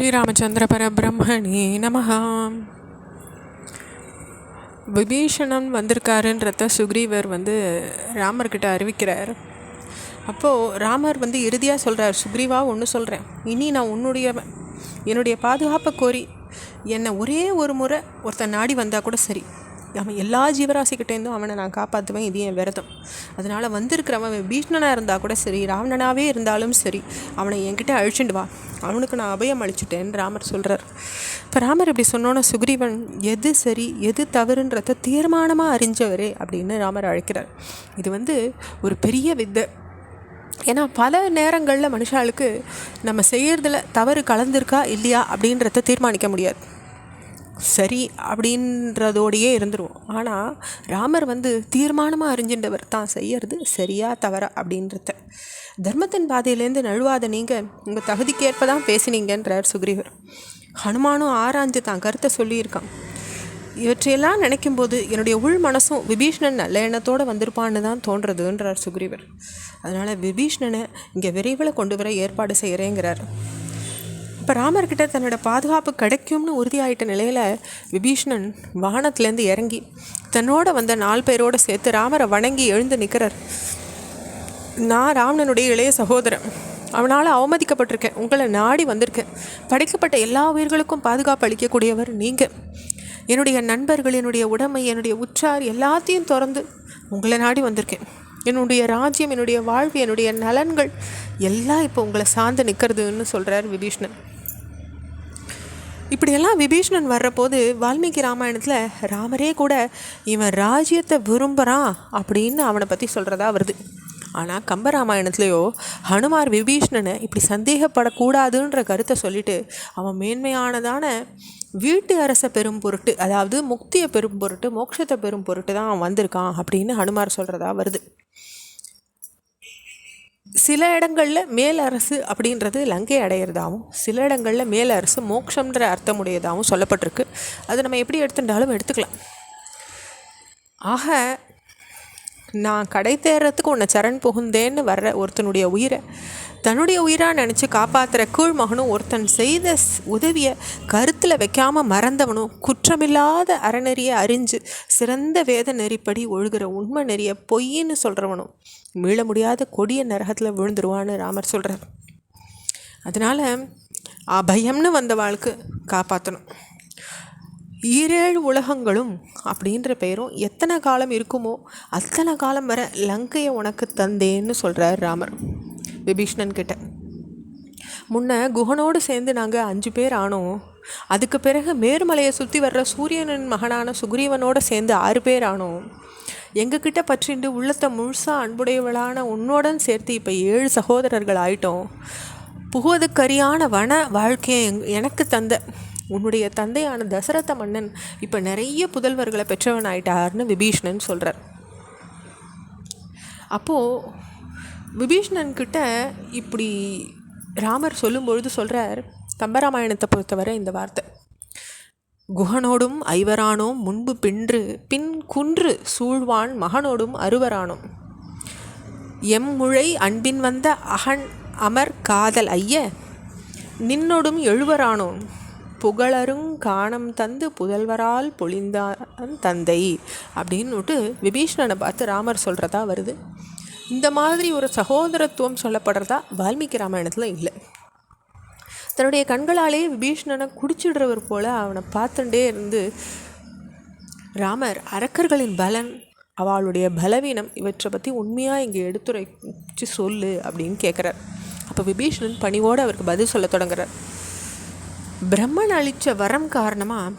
ஸ்ரீராமச்சந்திர பரபிரம்மணே நமஹ. விபீஷணன் வந்திருக்காருன்றத சுக்ரீவர் ராமர்கிட்ட அறிவிக்கிறார். அப்போது ராமர் இறுதியாக சொல்கிறார், சுக்ரீவா ஒன்று சொல்கிறேன், இனி நான் என்னுடைய பாதுகாப்பை கோரி என்னை ஒரே ஒரு முறை ஒருத்தன் நாடி வந்தால் கூட சரி, அவன் எல்லா ஜீவராசிக்கிட்டேருந்தும் அவனை நான் காப்பாற்றுவேன், இது என் விரதம். அதனால் வந்திருக்கிறவன் பீஷ்ணனாக இருந்தால் கூட சரி, ராவணனாகவே இருந்தாலும் சரி, அவனை என்கிட்ட அழிச்சுட்டு வா, அவனுக்கு நான் அபயம் அழிச்சுட்டேன்னு ராமர் சொல்கிறார். இப்போ ராமர் இப்படி சொன்னோன்னே சுக்ரீவன் எது சரி எது தவறுன்றத தீர்மானமாக அறிஞ்சவரே அப்படின்னு ராமர் அழைக்கிறார். இது ஒரு பெரிய வித்தை. ஏன்னா பல நேரங்களில் மனுஷாளுக்கு நம்ம செய்கிறதுல தவறு கலந்துருக்கா இல்லையா அப்படின்றத தீர்மானிக்க முடியாது, சரி அப்படின்றதோடையே இருந்துருவோம். ஆனால் ராமர் தீர்மானமாக அறிஞ்சின்றவர், தான் செய்யறது சரியா தவறா அப்படின்றத. தர்மத்தின் பாதையிலேருந்து நழுவாத நீங்கள் உங்கள் தகுதிக்கேற்ப தான் பேசினீங்கன்றார் சுக்ரீவர். ஹனுமானும் ஆராய்ஞ்சு தான் கருத்தை சொல்லியிருக்கான். இவற்றையெல்லாம் நினைக்கும்போது என்னுடைய உள் மனசும் விபீஷ்ணன் நல்ல எண்ணத்தோடு வந்திருப்பான்னு தான் தோன்றதுன்றார் சுக்ரீவர். அதனால் விபீஷ்ணனை இங்கே விரைவில் கொண்டு வர ஏற்பாடு செய்கிறேங்கிறார். இப்போ ராமர்கிட்ட தன்னோட பாதுகாப்பு கிடைக்கும்னு உறுதியாயிட்ட நிலையில் விபீஷ்ணன் வானத்துலேருந்து இறங்கி தன்னோட வந்த 4 பேரோடு சேர்த்து ராமரை வணங்கி எழுந்து நிற்கிறார். நான் ராவணனுடைய இளைய சகோதரன், அவனால் அவமதிக்கப்பட்டிருக்கேன், உங்களை நாடி வந்திருக்கேன். படைக்கப்பட்ட எல்லா உயிர்களுக்கும் பாதுகாப்பு அளிக்கக்கூடியவர் நீங்கள். என்னுடைய நண்பர்கள், என்னுடைய உடைமை, என்னுடைய உற்றார் எல்லாத்தையும் திறந்து உங்களை நாடி வந்திருக்கேன். என்னுடைய ராஜ்யம், என்னுடைய வாழ்வு, என்னுடைய நலன்கள் எல்லாம் இப்போ உங்களை சார்ந்து நிற்கிறதுன்னு சொல்கிறார் விபீஷ்ணன். இப்படியெல்லாம் விபீஷ்ணன் வர்றபோது வால்மீகி ராமாயணத்தில் ராமரே கூட இவன் ராஜ்யத்தை விரும்புகிறான் அப்படின்னு அவனை பற்றி சொல்கிறதா வருது. ஆனால் கம்பராமாயணத்துலேயோ ஹனுமார் விபீஷ்ணனை இப்படி சந்தேகப்படக்கூடாதுன்ற கருத்தை சொல்லிட்டு அவன் மேன்மையானதான வீட்டு அரசை பெரும் பொருட்டு, அதாவது முக்தியை பெரும் பொருட்டு, மோட்சத்தை பெரும் பொருட்டு தான் அவன் வந்திருக்கான் அப்படின்னு ஹனுமார் சொல்கிறதா வருது. சில இடங்களில் மேலரசு அப்படின்றது லங்கை அடையிறதாகவும், சில இடங்களில் மேலரசு மோட்சம்ன்ற அர்த்தமுடையதாகவும் சொல்லப்பட்டிருக்கு. அதை நம்ம எப்படி எடுத்துட்டாலும் எடுத்துக்கலாம். ஆக நான் கடை தேர்றதுக்கு உன்னை சரண் புகுந்தேன்னு வர்ற ஒருத்தனுடைய உயிரை தன்னுடைய உயிராக நினச்சி காப்பாற்றுற கீழ் மகனும், ஒருத்தன் செய்த உதவியை கருத்தில் வைக்காமல் மறந்தவனும், குற்றமில்லாத அறநெறியை அறிஞ்சு சிறந்த வேத நெறிப்படி ஒழுகிற உண்மை நெறிய பொய்ன்னு சொல்கிறவனும் மீள முடியாத கொடிய நரகத்தில் விழுந்துருவான்னு ராமர் சொல்கிறார். அதனால் அபயம்னு வந்த வாழ்க்கை காப்பாற்றணும். 7 உலகங்களும் அப்படின்ற பெயரும் எத்தனை காலம் இருக்குமோ அத்தனை காலம் வர லங்கையை உனக்கு தந்தேன்னு சொல்கிறார் ராமர் விபீஷ்ணன் கிட்ட. முன்ன குஹனோடு சேர்ந்து நாங்கள் 5 பேர் ஆனோம். அதுக்கு பிறகு மேருமலையை சுற்றி வர்ற சூரியனின் மகனான சுக்ரீவனோடு சேர்ந்து 6 பேர் ஆனோம். எங்ககிட்ட பற்றிண்டு உள்ளத்தை முழுசாக அன்புடையவளான உன்னோடன் சேர்த்து இப்போ 7 சகோதரர்கள் ஆயிட்டோம். புகுவதுக்கரியான வன வாழ்க்கையை எனக்கு தந்த உன்னுடைய தந்தையான தசரத மன்னன் இப்போ நிறைய புதல்வர்களை பெற்றவன் ஆயிட்டார்னு விபீஷ்ணன் சொல்கிறார். அப்போது விபீஷ்ணன்கிட்ட இப்படி ராமர் சொல்லும்பொழுது சொல்கிறார், கம்பராமாயணத்தை பொறுத்தவரை இந்த வார்த்தை, குஹனோடும் 5வரானோம் முன்பு பின் குன்று சூழ்வான் மகனோடும் 6வரானோம் எம்முழை அன்பின் வந்த அகன் அமர் காதல் ஐய நின்னோடும் 7வரானோம் புகழருங் காணம் தந்து புதல்வரால் பொழிந்தான் தந்தை அப்படின்னுட்டு விபீஷ்ணனை பார்த்து ராமர் சொல்கிறதா வருது. இந்த மாதிரி ஒரு சகோதரத்துவம் சொல்லப்படுறதா வால்மீகி ராமாயணத்தில் இல்லை. தன்னுடைய கண்களாலே விபீஷ்ணனை குடிச்சிடுறவர் போல் அவனை பார்த்துட்டே இருந்து ராமர் அரக்கர்களின் பலன், அவளுடைய பலவீனம், இவற்றை பற்றி உண்மையாக இங்கே எடுத்துரைச்சு சொல்லு அப்படின்னு கேட்குறார். அப்போ விபீஷ்ணன் பணிவோடு அவருக்கு பதில் சொல்ல தொடங்குறார். பிரம்மன் அளித்த வரம் காரணமாக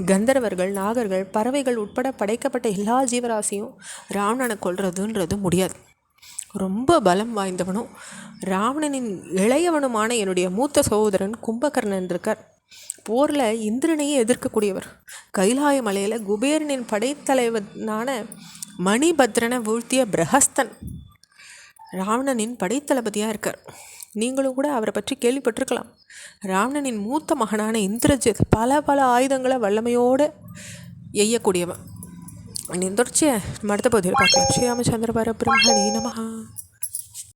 கந்தர்வர்கள், நாகர்கள், பறவைகள் உட்பட படைக்கப்பட்ட எல்லா ஜீவராசியும் ராவணனை கொல்றதுன்றது முடியாது. ரொம்ப பலம் வாய்ந்தவனும் ராவணனின் இளையவனுமான என்னுடைய மூத்த சகோதரன் கும்பகர்ணன் இருக்கார். போரில் இந்திரனையே எதிர்க்கக்கூடியவர். கைலாய மலையில் குபேரனின் படைத்தலைவனான மணிபத்ரனை வீழ்த்திய பிரகஸ்தன் ராவணனின் படைத்தளபதியாக இருக்கார். நீங்களும் கூட அவரை பற்றி கேள்விப்பட்டிருக்கலாம். ராவணனின் மூத்த மகனான இந்திரஜித் பல ஆயுதங்களை வல்லமையோடு எய்யக்கூடியவன். தொடர்ச்சியை அடுத்த பகுதியில் பார்க்கலாம். ஸ்ரீராமச்சந்திர பரபிரம்மணே நமஹ.